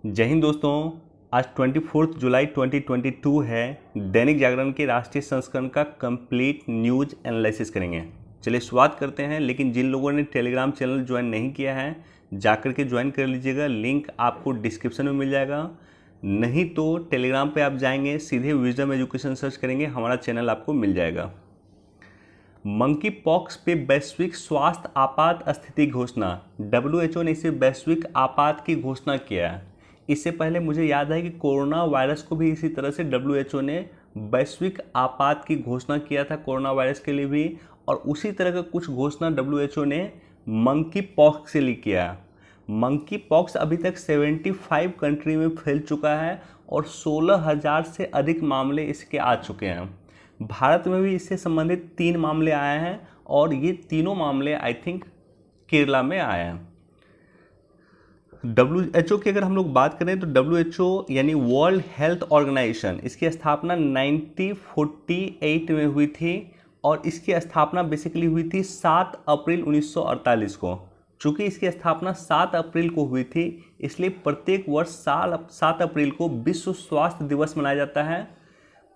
जय हिंद दोस्तों। आज 24 जुलाई 2022 है। दैनिक जागरण के राष्ट्रीय संस्करण का कंप्लीट न्यूज एनालिसिस करेंगे। चलिए शुरुआत करते हैं। लेकिन जिन लोगों ने टेलीग्राम चैनल ज्वाइन नहीं किया है जाकर के ज्वाइन कर लीजिएगा, लिंक आपको डिस्क्रिप्शन में मिल जाएगा। नहीं तो टेलीग्राम पे आप जाएंगे, सीधे विजडम एजुकेशन सर्च करेंगे, हमारा चैनल आपको मिल जाएगा। मंकी पॉक्स पे वैश्विक स्वास्थ्य आपात स्थिति घोषणा। WHO ने इसे वैश्विक आपात की घोषणा किया है। इससे पहले मुझे याद है कि कोरोना वायरस को भी इसी तरह से WHO ने वैश्विक आपात की घोषणा किया था, कोरोना वायरस के लिए भी। और उसी तरह का कुछ घोषणा WHO ने मंकी पॉक्स के लिए किया। मंकी पॉक्स अभी तक 75 कंट्री में फैल चुका है और 16,000 से अधिक मामले इसके आ चुके हैं। भारत में भी इससे संबंधित 3 मामले आए हैं और ये तीनों मामले आई थिंक केरला में आए हैं। WHO की अगर हम लोग बात करें तो WHO यानी वर्ल्ड हेल्थ ऑर्गेनाइजेशन, इसकी स्थापना 1948 में हुई थी और इसकी स्थापना बेसिकली हुई थी 7 अप्रैल 1948 को। चूँकि इसकी स्थापना 7 अप्रैल को हुई थी इसलिए प्रत्येक वर्ष 7 अप्रैल को विश्व स्वास्थ्य दिवस मनाया जाता है।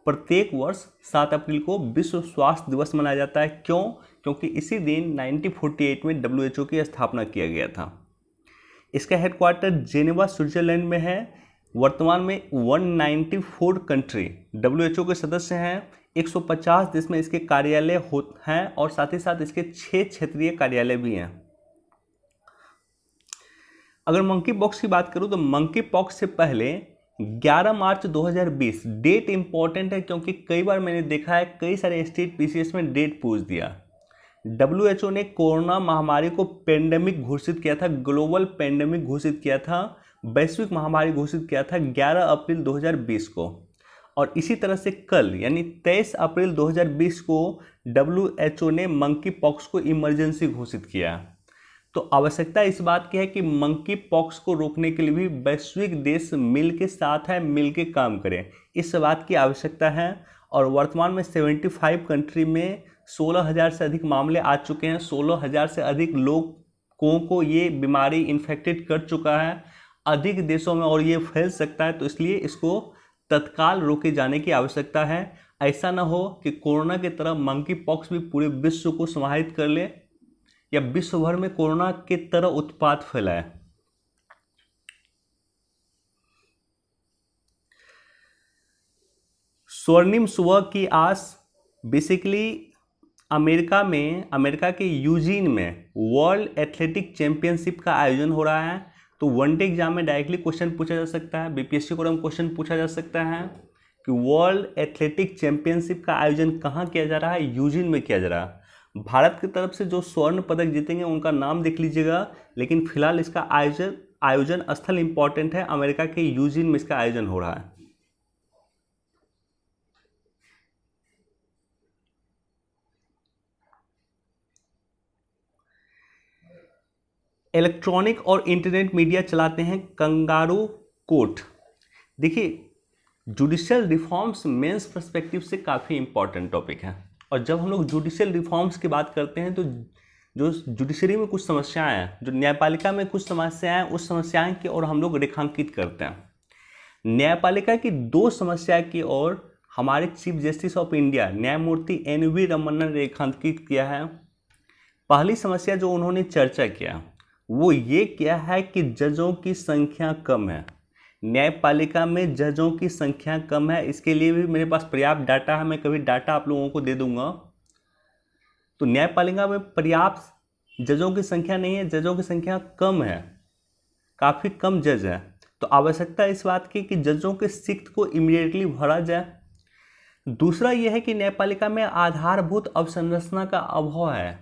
प्रत्येक वर्ष 7 अप्रैल को विश्व स्वास्थ्य दिवस मनाया जाता है। क्यों? क्योंकि इसी दिन 1948 में WHO की स्थापना किया गया था। इसका हेडक्वार्टर जेनेवा स्विट्जरलैंड में है। वर्तमान में 194 कंट्री WHO के सदस्य हैं। 150 देश में इसके कार्यालय हैं और साथ ही साथ इसके 6 क्षेत्रीय कार्यालय भी हैं। अगर मंकी पॉक्स की बात करूं तो मंकी पॉक्स से पहले 11 मार्च 2020 डेट इंपॉर्टेंट है, क्योंकि कई बार मैंने देखा है कई सारे स्टेट PCS में डेट पूछ दिया। WHO ने कोरोना महामारी को पेंडेमिक घोषित किया था, ग्लोबल पेंडेमिक घोषित किया था, वैश्विक महामारी घोषित किया था 11 अप्रैल 2020 को। और इसी तरह से कल यानी 23 अप्रैल 2020 को WHO ने मंकी पॉक्स को इमरजेंसी घोषित किया। तो आवश्यकता इस बात की है कि मंकी पॉक्स को रोकने के लिए भी वैश्विक देश मिल के साथ है, मिल के काम करें, इस बात की आवश्यकता है। और वर्तमान में 75 कंट्री में 16,000 से अधिक मामले आ चुके हैं। 16,000 से अधिक लोगों को ये बीमारी इन्फेक्टेड कर चुका है। अधिक देशों में और ये फैल सकता है, तो इसलिए इसको तत्काल रोके जाने की आवश्यकता है। ऐसा ना हो कि कोरोना की तरह मंकी पॉक्स भी पूरे विश्व को समाहित कर ले या विश्व भर में कोरोना की तरह उत्पात फैलाए। स्वर्णिम सुबह की आस, बेसिकली अमेरिका के यूजीन में वर्ल्ड एथलेटिक चैंपियनशिप का आयोजन हो रहा है। तो वनडे एग्जाम में डायरेक्टली क्वेश्चन पूछा जा सकता है, BPSC को क्वेश्चन पूछा जा सकता है कि वर्ल्ड एथलेटिक चैंपियनशिप का आयोजन कहाँ किया जा रहा है? यूजीन में किया जा रहा है। भारत की तरफ से जो स्वर्ण पदक जीतेंगे उनका नाम देख लीजिएगा, लेकिन फिलहाल इसका आयोजन स्थल इंपॉर्टेंट है, अमेरिका के यूजीन में इसका आयोजन हो रहा है। इलेक्ट्रॉनिक और इंटरनेट मीडिया चलाते हैं कंगारू कोर्ट। देखिए, जुडिशियल रिफॉर्म्स मेंस पर्सपेक्टिव से काफ़ी इंपॉर्टेंट टॉपिक है। और जब हम लोग जुडिशियल रिफॉर्म्स की बात करते हैं तो जो जुडिशरी में कुछ समस्याएं हैं, जो न्यायपालिका में कुछ समस्याएं हैं, उस समस्याएं की ओर हम लोग रेखांकित करते हैं। न्यायपालिका की 2 समस्या की ओर हमारे चीफ जस्टिस ऑफ इंडिया न्यायमूर्ति NV रमन्ना ने रेखांकित किया है। पहली समस्या जो उन्होंने चर्चा किया वो ये किया है कि जजों की संख्या कम है। न्यायपालिका में जजों की संख्या कम है। इसके लिए भी मेरे पास पर्याप्त डाटा है, मैं कभी डाटा आप लोगों को दे दूंगा। तो न्यायपालिका में पर्याप्त जजों की संख्या नहीं है, जजों की संख्या कम है, काफ़ी कम जज है। तो आवश्यकता इस बात की कि जजों के रिक्त को इमीडिएटली भरा जाए। दूसरा यह है कि न्यायपालिका में आधारभूत अवसंरचना का अभाव है।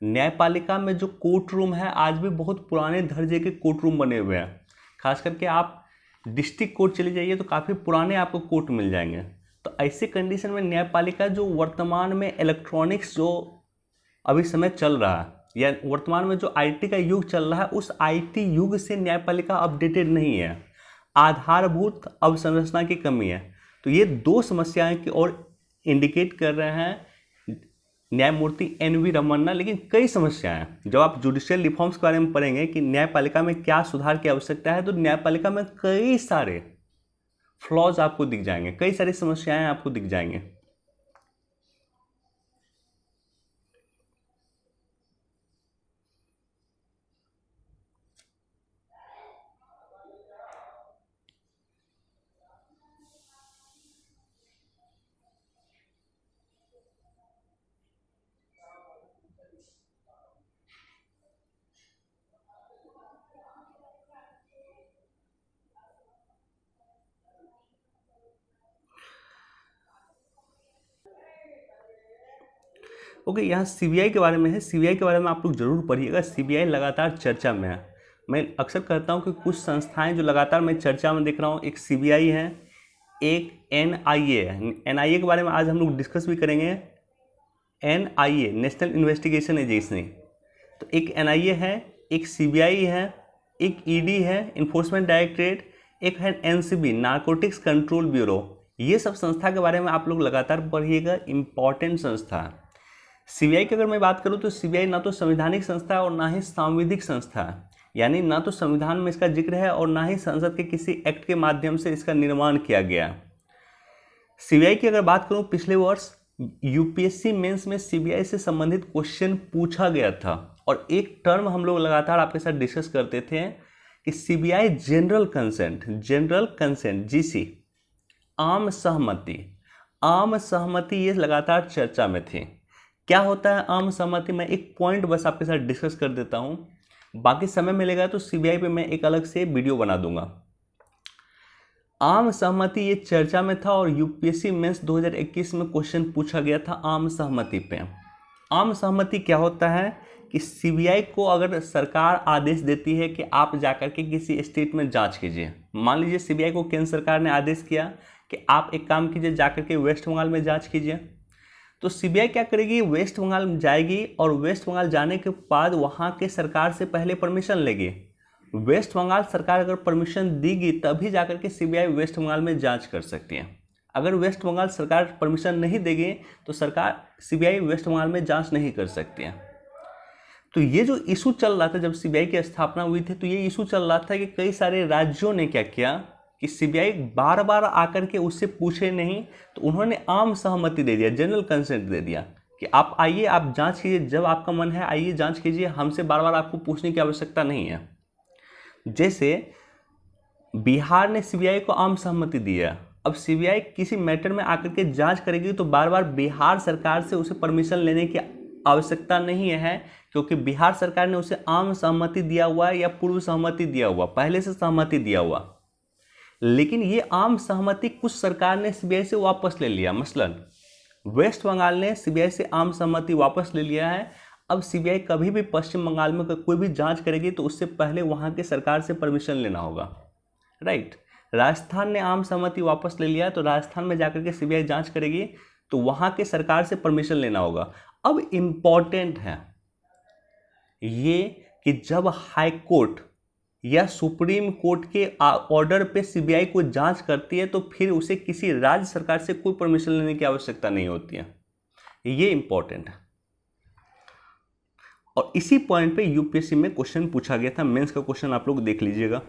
न्यायपालिका में जो कोर्ट रूम है आज भी बहुत पुराने दर्जे के कोर्ट रूम बने हुए हैं। खास करके आप डिस्ट्रिक्ट कोर्ट चले जाइए तो काफ़ी पुराने आपको कोर्ट मिल जाएंगे। तो ऐसे कंडीशन में न्यायपालिका जो वर्तमान में इलेक्ट्रॉनिक्स जो अभी समय चल रहा है या वर्तमान में जो IT का युग चल रहा है, उस IT युग से न्यायपालिका अपडेटेड नहीं है। आधारभूत अवसंरचना की कमी है। तो ये 2 समस्याएं की ओर इंडिकेट कर रहे हैं न्यायमूर्ति NV रमन्ना। लेकिन कई समस्याएं हैं। जब आप जुडिशियल रिफॉर्म्स के बारे में पढ़ेंगे कि न्यायपालिका में क्या सुधार की आवश्यकता है, तो न्यायपालिका में कई सारे फ्लॉज आपको दिख जाएंगे, कई सारी समस्याएं आपको दिख जाएंगे। ओके, यहाँ CBI के बारे में है। CBI के बारे में आप लोग जरूर पढ़िएगा। CBI लगातार चर्चा में है। मैं अक्सर कहता हूँ कि कुछ संस्थाएं जो लगातार मैं चर्चा में देख रहा हूँ, एक CBI है, एक NIA है। NIA के बारे में आज हम लोग डिस्कस भी करेंगे। NIA नेशनल इन्वेस्टिगेशन एजेंसी, तो एक NIA है, एक CBI है, एक ED है इन्फोर्समेंट डायरेक्टरेट, एक है NCB नारकोटिक्स कंट्रोल ब्यूरो। ये सब संस्था के बारे में आप लोग लगातार पढ़िएगा, इंपॉर्टेंट संस्था है। CBI की अगर मैं बात करूं तो CBI ना तो संवैधानिक संस्था है और ना ही सांविधिक संस्था है, यानी ना तो संविधान में इसका जिक्र है और ना ही संसद के किसी एक्ट के माध्यम से इसका निर्माण किया गया। CBI की अगर बात करूं, पिछले वर्ष UPSC मेंस में CBI से संबंधित क्वेश्चन पूछा गया था और एक टर्म हम लोग लगातार आपके साथ डिस्कस करते थे कि CBI जनरल कंसेंट GC, आम सहमति ये लगातार चर्चा में थी। क्या होता है आम सहमति? मैं एक पॉइंट बस आपके साथ डिस्कस कर देता हूं, बाकी समय मिलेगा तो CBI पे मैं एक अलग से वीडियो बना दूंगा। आम सहमति ये चर्चा में था और UPSC मेंस 2021 में क्वेश्चन पूछा गया था आम सहमति पे। आम सहमति क्या होता है कि CBI को अगर सरकार आदेश देती है कि आप जाकर के किसी स्टेट में जांच कीजिए, मान लीजिए CBI को केंद्र सरकार ने आदेश किया कि आप एक काम कीजिए, जाकर के वेस्ट बंगाल में जांच कीजिए, तो CBI क्या करेगी, वेस्ट बंगाल में जाएगी और वेस्ट बंगाल जाने के बाद वहाँ के सरकार से पहले परमिशन लेगी। वेस्ट बंगाल सरकार अगर परमिशन देगी तभी जाकर के CBI वेस्ट बंगाल में जांच कर सकती है। अगर वेस्ट बंगाल सरकार परमिशन नहीं देगी तो CBI वेस्ट बंगाल में जांच नहीं कर सकती है। तो ये जो इशू चल रहा था जब CBI की स्थापना हुई थी, तो ये इशू चल रहा था कि कई सारे राज्यों ने क्या किया कि CBI बार बार आकर के उससे पूछे नहीं, तो उन्होंने आम सहमति दे दिया, जनरल कंसेंट दे दिया कि आप आइए, आप जांच कीजिए, जब आपका मन है आइए जांच कीजिए, हमसे बार बार आपको पूछने की आवश्यकता नहीं है। जैसे बिहार ने CBI को आम सहमति दिया, अब CBI किसी मैटर में आकर के जांच करेगी तो बार बार बिहार सरकार से उसे परमिशन लेने की आवश्यकता नहीं है, क्योंकि बिहार सरकार ने उसे आम सहमति दिया हुआ है या पूर्व सहमति दिया हुआ, पहले से सहमति दिया हुआ। लेकिन ये आम सहमति कुछ सरकार ने CBI से वापस ले लिया। मसलन वेस्ट बंगाल ने CBI से आम सहमति वापस ले लिया है। अब CBI कभी भी पश्चिम बंगाल में कोई भी जांच करेगी तो उससे पहले वहाँ के सरकार से परमिशन लेना होगा, राइट। राजस्थान ने आम सहमति वापस ले लिया, तो राजस्थान में जाकर के CBI जांच करेगी तो वहाँ के सरकार से परमिशन लेना होगा। अब इम्पॉर्टेंट है ये कि जब हाई कोर्ट या सुप्रीम कोर्ट के ऑर्डर पे CBI को जांच करती है तो फिर उसे किसी राज्य सरकार से कोई परमिशन लेने की आवश्यकता नहीं होती है। ये इंपॉर्टेंट है और इसी पॉइंट पे UPSC में क्वेश्चन पूछा गया था। मेंस का क्वेश्चन आप लोग देख लीजिएगा।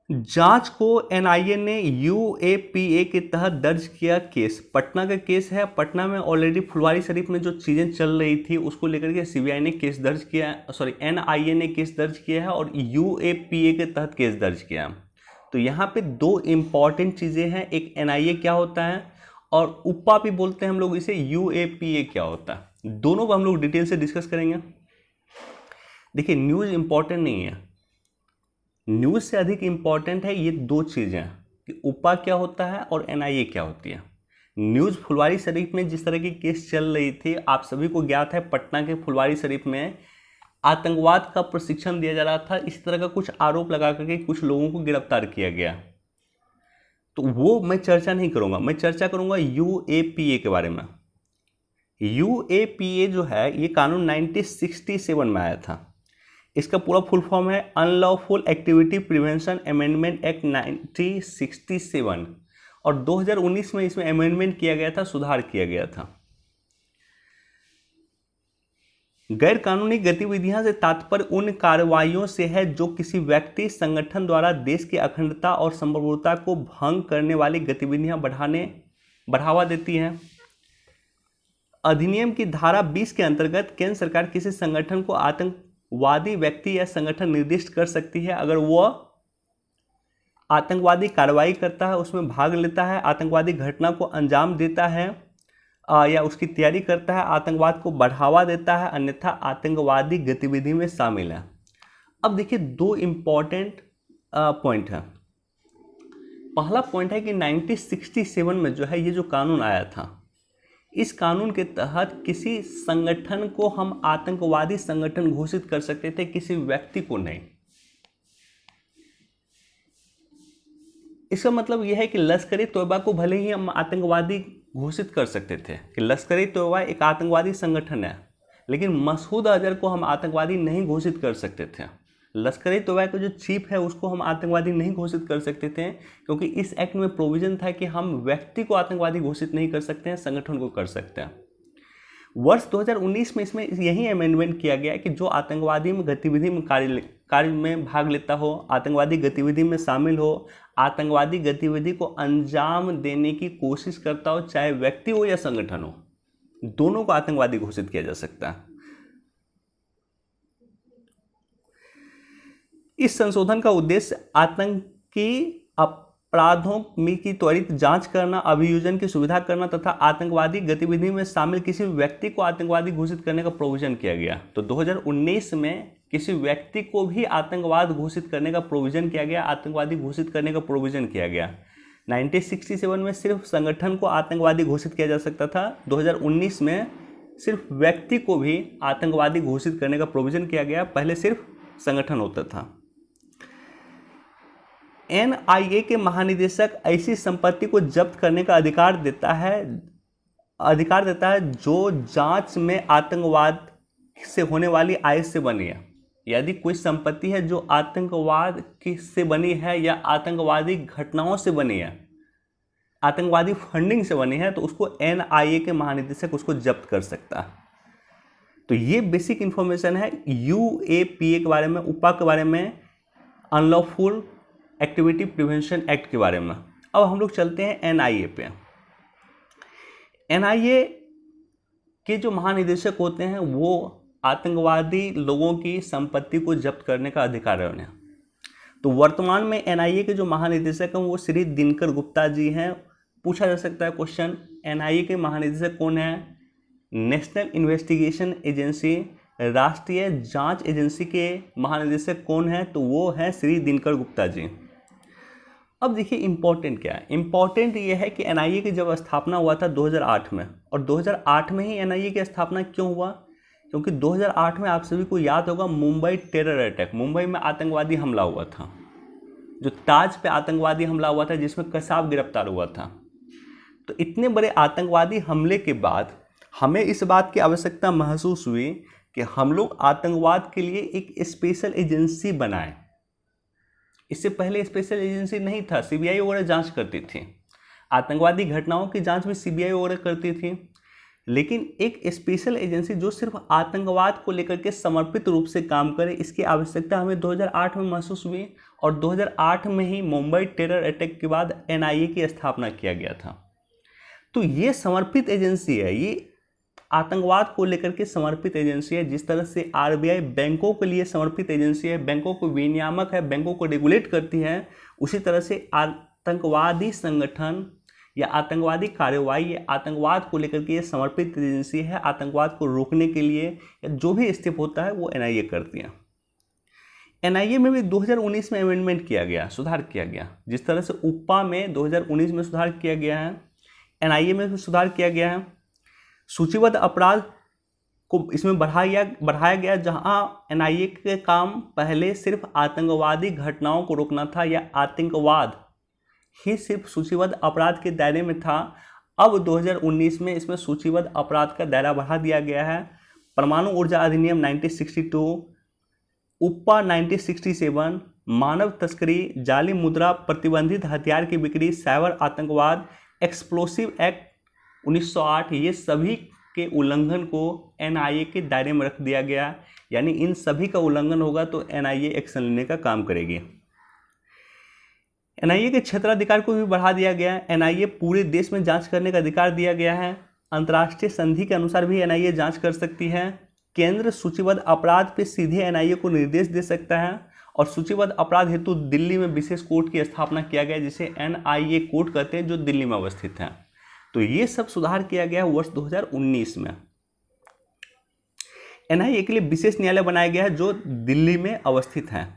जांच को NIA ने UAPA के तहत दर्ज किया केस। पटना का केस है। पटना में ऑलरेडी फुलवारी शरीफ में जो चीज़ें चल रही थी उसको लेकर के CBI ने केस दर्ज किया है, NIA ने केस दर्ज किया है और UAPA के तहत केस दर्ज किया है। तो यहाँ पे दो इम्पॉर्टेंट चीज़ें हैं, एक NIA क्या होता है और UPA भी बोलते हैं हम लोग इसे, UAPA क्या होता है, दोनों को हम लोग डिटेल से डिस्कस करेंगे। देखिए न्यूज़ इंपॉर्टेंट नहीं है, न्यूज़ से अधिक इम्पॉर्टेंट है ये दो चीज़ें कि UPA क्या होता है और NIA क्या होती है। न्यूज़ फुलवारी शरीफ में जिस तरह की केस चल रही थी, आप सभी को ज्ञात है, पटना के फुलवारी शरीफ में आतंकवाद का प्रशिक्षण दिया जा रहा था, इस तरह का कुछ आरोप लगा करके कुछ लोगों को गिरफ्तार किया गया। तो वो मैं चर्चा नहीं करूँगा, मैं चर्चा करूँगा UAPA के बारे में। UAPA जो है ये कानून 1967 में आया था। इसका पूरा फुल फॉर्म है unlawful activity prevention amendment act 1967 और 2019 में इसमें अमेंडमेंट किया गया था, सुधार किया गया था। गैर कानूनी गतिविधियां से तात्पर्य उन कार्रवाइयों से है जो किसी व्यक्ति संगठन द्वारा देश की अखंडता और सार्वभौमिकता को भंग करने वाली गतिविधियां बढ़ावा देती हैं। अधिनियम की धारा 20 के अंतर्गत केंद्र सरकार किसी संगठन को आतंकवादी व्यक्ति या संगठन निर्दिष्ट कर सकती है अगर वह आतंकवादी कार्रवाई करता है, उसमें भाग लेता है, आतंकवादी घटना को अंजाम देता है या उसकी तैयारी करता है, आतंकवाद को बढ़ावा देता है, अन्यथा आतंकवादी गतिविधि में शामिल है। अब देखिए दो इम्पॉर्टेंट पॉइंट है। पहला पॉइंट है कि 1967 में जो है ये जो कानून आया था, इस कानून के तहत किसी संगठन को हम आतंकवादी संगठन घोषित कर सकते थे, किसी व्यक्ति को नहीं। इसका मतलब यह है कि लश्कर-ए तोयबा को भले ही हम आतंकवादी घोषित कर सकते थे कि लश्कर-ए तोयबा एक आतंकवादी संगठन है, लेकिन मसूद अजहर को हम आतंकवादी नहीं घोषित कर सकते थे। लश्कर-ए तोयबा का जो चीफ है उसको हम आतंकवादी नहीं घोषित कर सकते थे, क्योंकि इस एक्ट में प्रोविजन था कि हम व्यक्ति को आतंकवादी घोषित नहीं कर सकते हैं, संगठन को कर सकते हैं। वर्ष 2019 में इसमें यही अमेंडमेंट किया गया कि जो आतंकवादी में गतिविधि में कार्य में भाग लेता हो, आतंकवादी गतिविधि में शामिल हो, आतंकवादी गतिविधि को अंजाम देने की कोशिश करता हो, चाहे व्यक्ति हो या संगठन हो, दोनों को आतंकवादी घोषित किया जा सकता है। इस संशोधन का उद्देश्य आतंकी अपराधों की त्वरित जांच करना, अभियोजन की सुविधा करना तथा आतंकवादी गतिविधि में शामिल किसी व्यक्ति को आतंकवादी घोषित करने का प्रोविजन किया गया। तो 2019 में किसी व्यक्ति को भी आतंकवाद घोषित करने का प्रोविजन किया गया, आतंकवादी घोषित करने का प्रोविजन किया गया। 1967 में सिर्फ संगठन को आतंकवादी घोषित किया जा सकता था, 2019 में सिर्फ व्यक्ति को भी आतंकवादी घोषित करने का प्रोविजन किया गया, पहले सिर्फ संगठन होता था। NIA के महानिदेशक ऐसी संपत्ति को जब्त करने का अधिकार देता है जो जांच में आतंकवाद से होने वाली आय से बनी है। यदि कोई संपत्ति है जो आतंकवाद से बनी है या आतंकवादी घटनाओं से बनी है, आतंकवादी फंडिंग से बनी है, तो उसको NIA के महानिदेशक उसको जब्त कर सकता है। तो ये बेसिक इंफॉर्मेशन है UAPA के बारे में, उपा के बारे में, अनलॉफुल एक्टिविटी प्रिवेंशन एक्ट के बारे में। अब हम लोग चलते हैं NIA पे। NIA के जो महानिदेशक होते हैं वो आतंकवादी लोगों की संपत्ति को जब्त करने का अधिकार है उन्हें। तो वर्तमान में NIA के जो महानिदेशक हैं वो श्री दिनकर गुप्ता जी हैं। पूछा जा सकता है क्वेश्चन, NIA के महानिदेशक कौन है? नेशनल इन्वेस्टिगेशन एजेंसी, राष्ट्रीय जांच एजेंसी के महानिदेशक कौन है? तो वो है श्री दिनकर गुप्ता जी। अब देखिए इम्पोर्टेंट क्या है। इम्पोर्टेंट ये है कि NIA की जब स्थापना हुआ था 2008 में, और 2008 में ही NIA की स्थापना क्यों हुआ? क्योंकि 2008 में आप सभी को याद होगा मुंबई टेरर अटैक, मुंबई में आतंकवादी हमला हुआ था, जो ताज पे आतंकवादी हमला हुआ था जिसमें कसाब गिरफ्तार हुआ था। तो इतने बड़े आतंकवादी हमले के बाद हमें इस बात की आवश्यकता महसूस हुई कि हम लोग आतंकवाद के लिए एक स्पेशल एजेंसी बनाएं। इससे पहले स्पेशल एजेंसी नहीं था, CBI वगैरह जांच करती थी, आतंकवादी घटनाओं की जांच भी CBI वगैरह करती थी, लेकिन एक स्पेशल एजेंसी जो सिर्फ आतंकवाद को लेकर के समर्पित रूप से काम करे, इसकी आवश्यकता हमें 2008 में महसूस हुई। और 2008 में ही मुंबई टेरर अटैक के बाद NIA की स्थापना किया गया था। तो ये समर्पित एजेंसी है, ये आतंकवाद को लेकर के समर्पित एजेंसी है। जिस तरह से RBI बैंकों के लिए समर्पित एजेंसी है, बैंकों को विनियामक है, बैंकों को रेगुलेट करती है, उसी तरह से आतंकवादी संगठन या आतंकवादी कार्रवाई या आतंकवाद को लेकर के ये समर्पित एजेंसी है। आतंकवाद को रोकने के लिए या जो भी स्टेप होता है वो NIA करती है। NIA में भी 2019 में अमेंडमेंट किया गया, सुधार किया गया। जिस तरह से उपा में 2019 में सुधार किया गया है, NIA में भी सुधार किया गया है। सूचीबद्ध अपराध को इसमें बढ़ाया गया, जहां NIA के काम पहले सिर्फ आतंकवादी घटनाओं को रोकना था या आतंकवाद ही सिर्फ सूचीबद्ध अपराध के दायरे में था। अब 2019 में इसमें सूचीबद्ध अपराध का दायरा बढ़ा दिया गया है। परमाणु ऊर्जा अधिनियम 1962, उपा 1967, मानव तस्करी, जाली मुद्रा, प्रतिबंधित हथियार की बिक्री, साइबर आतंकवाद, एक्सप्लोसिव एक्ट 1908, ये सभी के उल्लंघन को एनआईए के दायरे में रख दिया गया। यानी इन सभी का उल्लंघन होगा तो एनआईए एक्शन लेने का काम करेगी। एनआईए के क्षेत्राधिकार को भी बढ़ा दिया गया है। एनआईए पूरे देश में जांच करने का अधिकार दिया गया है। अंतर्राष्ट्रीय संधि के अनुसार भी एनआईए जांच कर सकती है। केंद्र सूचीबद्ध अपराध पे सीधे एनआईए को निर्देश दे सकता है और सूचीबद्ध अपराध हेतु दिल्ली में विशेष कोर्ट की स्थापना किया गया, जिसे एनआईए कोर्ट कहते हैं, जो दिल्ली में अवस्थित है। तो ये सब सुधार किया गया वर्ष 2019 में। एनआईए के लिए विशेष न्यायालय बनाया गया है जो दिल्ली में अवस्थित है।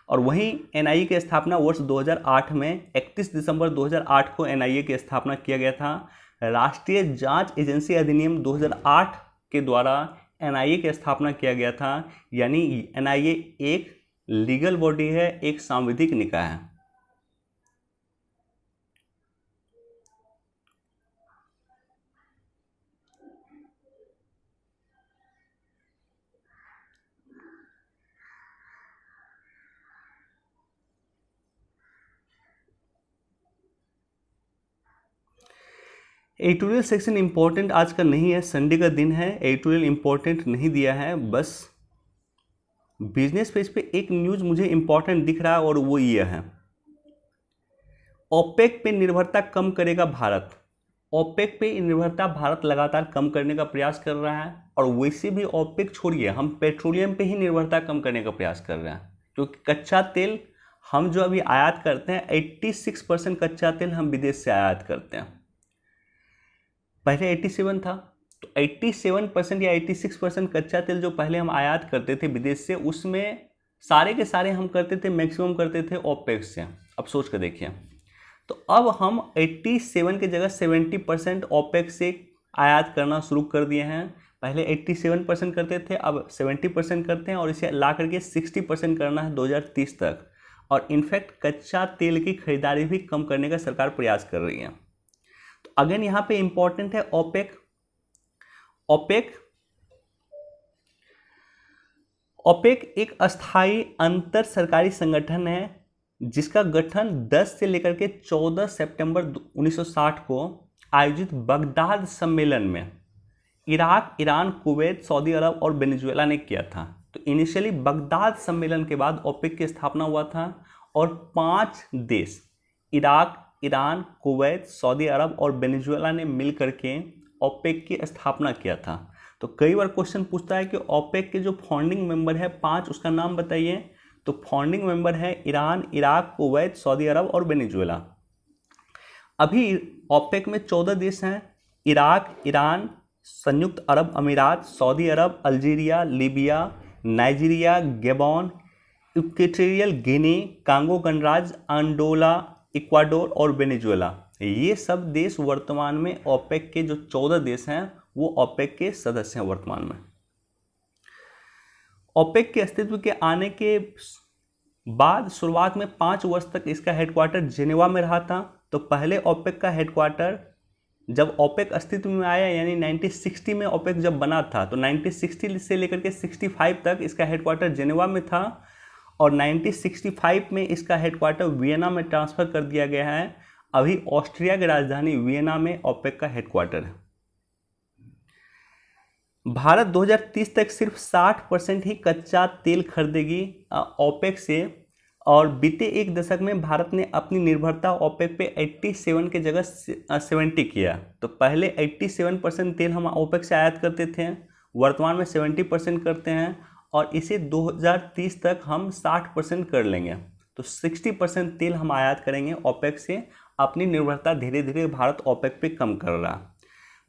और वहीं एनआईए की स्थापना वर्ष 2008 में 31 दिसंबर 2008 को एनआईए की स्थापना किया गया था। राष्ट्रीय जांच एजेंसी अधिनियम 2008 के द्वारा एनआईए की स्थापना किया गया था। यानी एनआईए एक लीगल बॉडी है, एक सांविधिक निकाय है। एडिटोरियल सेक्शन इंपॉर्टेंट आज का नहीं है, संडे का दिन है, एडिटोरियल इंपॉर्टेंट नहीं दिया है। बस बिजनेस पेज पे एक न्यूज मुझे इंपॉर्टेंट दिख रहा है और वो ये है, ओपेक पे निर्भरता कम करेगा भारत। ओपेक पे निर्भरता भारत लगातार कम करने का प्रयास कर रहा है और वैसे भी ओपेक छोड़िए, हम पेट्रोलियम पे ही निर्भरता कम करने का प्रयास कर रहे हैं, क्योंकि कच्चा तेल हम जो अभी आयात करते हैं 86% कच्चा तेल हम विदेश से आयात करते हैं। पहले 87 था, तो 87% या 86% कच्चा तेल जो पहले हम आयात करते थे विदेश से, उसमें सारे के सारे हम करते थे, मैक्सिमम करते थे ओपेक से। अब सोच कर देखिए, तो अब हम 87 की जगह 70% ओपेक से आयात करना शुरू कर दिए हैं। पहले 87% करते थे, अब 70% करते हैं और इसे ला करके 60% करना है 2030 तक। और इनफैक्ट कच्चा तेल की खरीदारी भी कम करने का सरकार प्रयास कर रही है। तो अगेन यहाँ पे इंपॉर्टेंट है ओपेक। ओपेक एक अस्थायी अंतर सरकारी संगठन है जिसका गठन 10 से लेकर के 14 सितंबर 1960 को आयोजित बगदाद सम्मेलन में इराक, ईरान, कुवैत, सऊदी अरब और वेनेजुएला ने किया था। तो इनिशियली बगदाद सम्मेलन के बाद ओपेक की स्थापना हुआ था और 5 देश इराक, ईरान, कुवैत, सऊदी अरब और वेनेजुएला ने मिलकर के ओपेक की स्थापना किया था। तो कई बार क्वेश्चन पूछता है कि ओपेक के जो फाउंडिंग मेंबर है 5, उसका नाम बताइए। तो फाउंडिंग मेंबर है ईरान, इराक, कुवैत, सऊदी अरब और वेनेजुएला। अभी ओपेक में 14 देश हैं, इराक, ईरान, संयुक्त अरब अमीरात, सऊदी अरब, Algeria, Libya, Nigeria, Gabon, Equatorial Guinea, Congo गणराज्य, अंडोला, इक्वाडोर और वेनेजुएला। ये सब देश वर्तमान में ओपेक के जो 14 देश हैं वो ओपेक के सदस्य हैं वर्तमान में। ओपेक के अस्तित्व के आने के बाद शुरुआत में 5 वर्ष तक इसका हेडक्वार्टर जेनेवा में रहा था। तो पहले ओपेक का हेडक्वार्टर, जब ओपेक अस्तित्व में आया यानी 1960 में ओपेक जब बना था, तो 1960 से लेकर के 65 तक इसका हेडक्वार्टर जेनेवा में था और 1965 में इसका हेडक्वार्टर वियना में ट्रांसफ़र कर दिया गया है। अभी ऑस्ट्रिया की राजधानी वियना में ओपेक का हेडक्वार्टर है। भारत 2030 तक सिर्फ 60% ही कच्चा तेल खरीदेगी ओपेक से और बीते एक दशक में भारत ने अपनी निर्भरता ओपेक पे 87 की जगह 70 किया। तो पहले 87% तेल हम ओपेक से आयात करते थे, वर्तमान में 70% करते हैं और इसे 2030 तक हम 60% कर लेंगे। तो 60% तेल हम आयात करेंगे ओपेक से। अपनी निर्भरता धीरे धीरे भारत ओपेक पे कम कर रहा।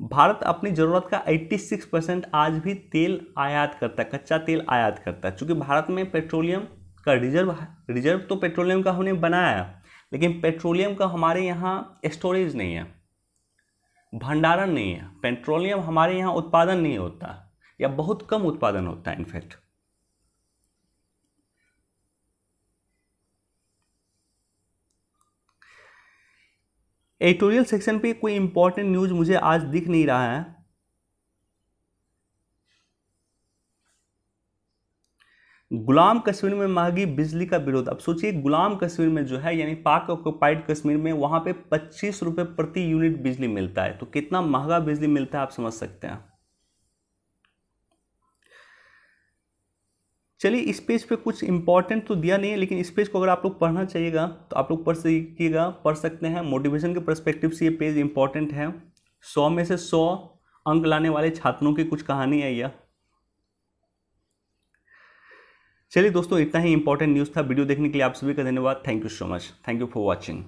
भारत अपनी ज़रूरत का 86% आज भी तेल आयात करता है, कच्चा तेल आयात करता है। चूँकि भारत में पेट्रोलियम का रिजर्व तो पेट्रोलियम का हमने बनाया, लेकिन पेट्रोलियम का हमारे यहाँ स्टोरेज नहीं है, भंडारण नहीं है। पेट्रोलियम हमारे यहाँ उत्पादन नहीं होता या बहुत कम उत्पादन होता है इनफैक्ट। एडिटोरियल सेक्शन पे कोई इंपॉर्टेंट न्यूज़ मुझे आज दिख नहीं रहा है। गुलाम कश्मीर में महंगी बिजली का विरोध। अब सोचिए गुलाम कश्मीर में जो है यानी पाक ऑक्युपाइड कश्मीर में वहां पे 25 रुपये प्रति यूनिट बिजली मिलता है, तो कितना महंगा बिजली मिलता है आप समझ सकते हैं। चलिए इस पेज पे कुछ इंपॉर्टेंट तो दिया नहीं है, लेकिन इस पेज को अगर आप लोग पढ़ना चाहिएगा तो आप लोग पढ़ सकते हैं। मोटिवेशन के पर्सपेक्टिव से ये पेज इंपॉर्टेंट है। 100 में से 100 अंक लाने वाले छात्रों की कुछ कहानी है यह। चलिए दोस्तों, इतना ही इंपॉर्टेंट न्यूज़ था। वीडियो देखने के लिए आप सभी का धन्यवाद। Thank you so much. Thank you for watching.